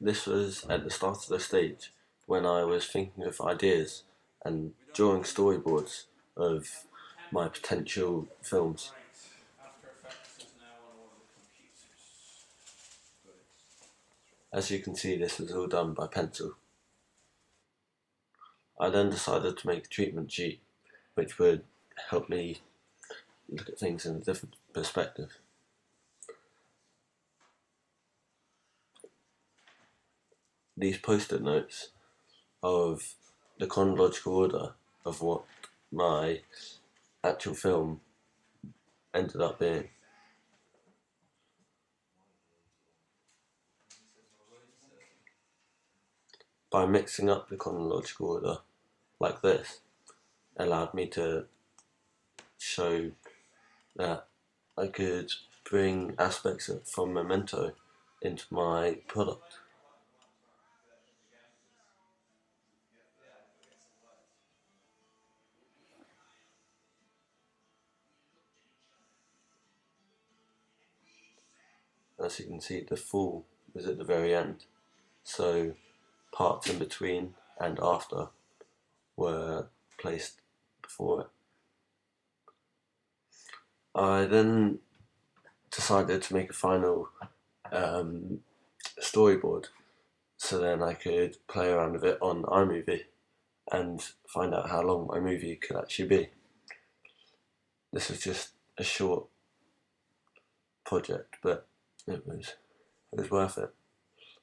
This was at the start of the stage when I was thinking of ideas and drawing storyboards of my potential films. As you can see, this was all done by pencil. I then decided to make a treatment sheet which would help me look at things in a different perspective. These post-it notes of the chronological order of what my actual film ended up being. By mixing up the chronological order like this, allowed me to show that I could bring aspects from Memento into my product. As you can see, the fall was at the very end, so parts in between and after were placed before it. I then decided to make a final storyboard so then I could play around with it on iMovie and find out how long my movie could actually be. This was just a short project, but it was worth it.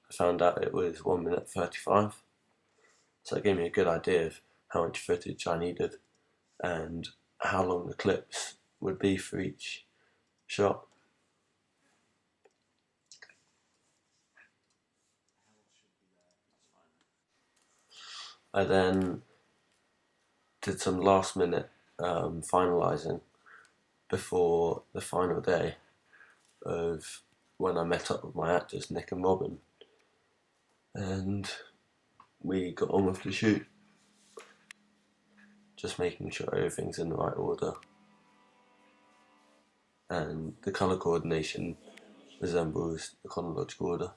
I found out it was 1 minute 35, so it gave me a good idea of how much footage I needed and how long the clips would be for each shot. I then did some last minute finalising before the final day of when I met up with my actors Nick and Robin, and we got on with the shoot, just making sure everything's in the right order and the colour coordination resembles the chronological order.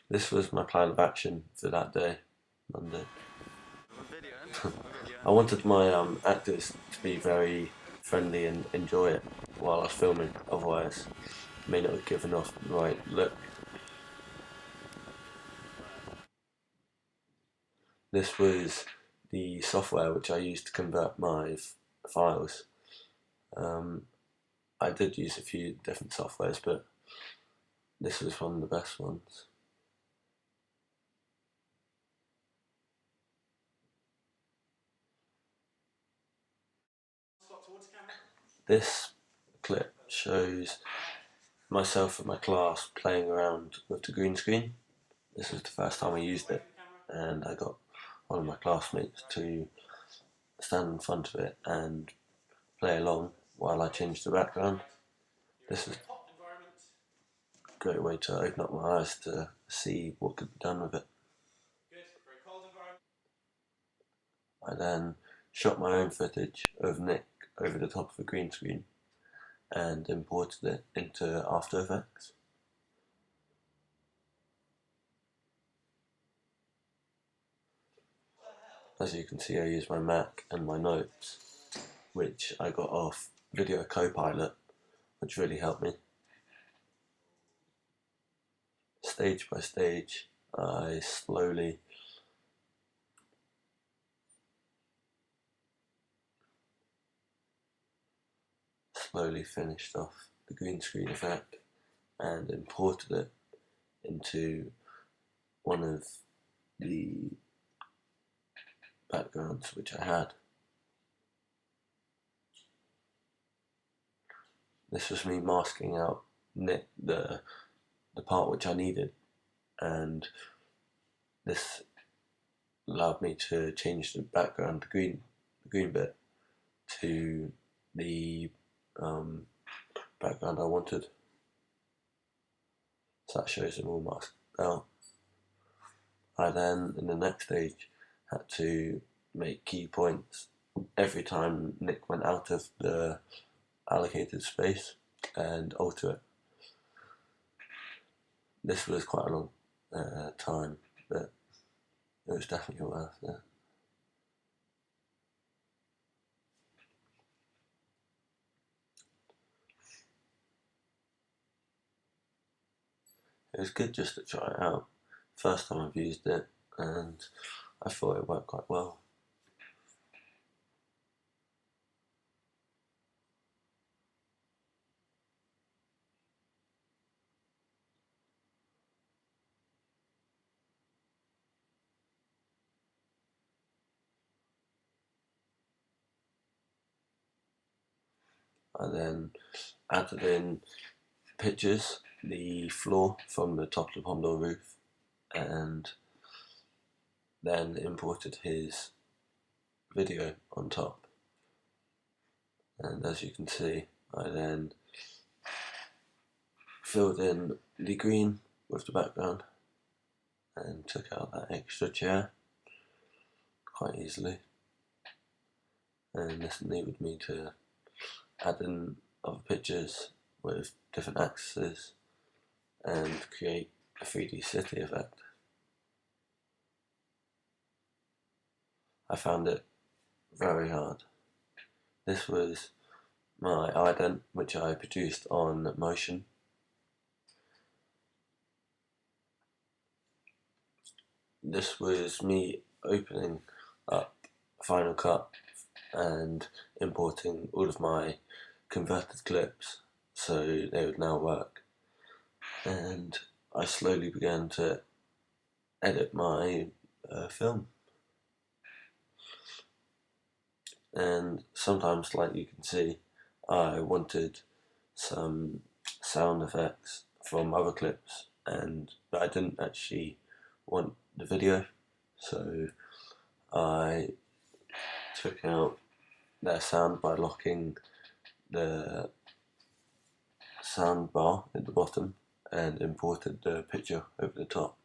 This was my plan of action for that day, Monday. I wanted my actors to be very friendly and enjoy it while I was filming, otherwise I may not have given off the right look. This was the software which I used to convert my files. I did use a few different softwares, but this was one of the best ones. This clip shows myself and my class playing around with the green screen. This was the first time I used it, and I got one of my classmates to stand in front of it and play along while I changed the background. This was a great way to open up my eyes to see what could be done with it. I then shot my own footage of Nick over the top of a green screen and imported it into After Effects. As you can see, I use my Mac and my notes, which I got off Video Copilot, which really helped me. Stage by stage, I slowly finished off the green screen effect and imported it into one of the backgrounds which I had. This was me masking out the part which I needed, and this allowed me to change the background, the green bit, to the background I wanted. So that shows them all masked out. I then, in the next stage, had to make key points every time Nick went out of the allocated space and alter it. This was quite a long time, but it was definitely worth it. It was good just to try it out. First time I've used it, and I thought it worked quite well. I then added in pictures, the floor from the top of the Pomodoro roof, and then imported his video on top. And as you can see, I then filled in the green with the background and took out that extra chair quite easily. And this enabled me to add in other pictures with different axes and create a 3D city effect. I found it very hard. This was my ident, which I produced on Motion. This was me opening up Final Cut and importing all of my converted clips so they would now work. And I slowly began to edit my film. And sometimes, like you can see, I wanted some sound effects from other clips, but I didn't actually want the video, so I took out their sound by locking the sound bar at the bottom and imported the picture over the top.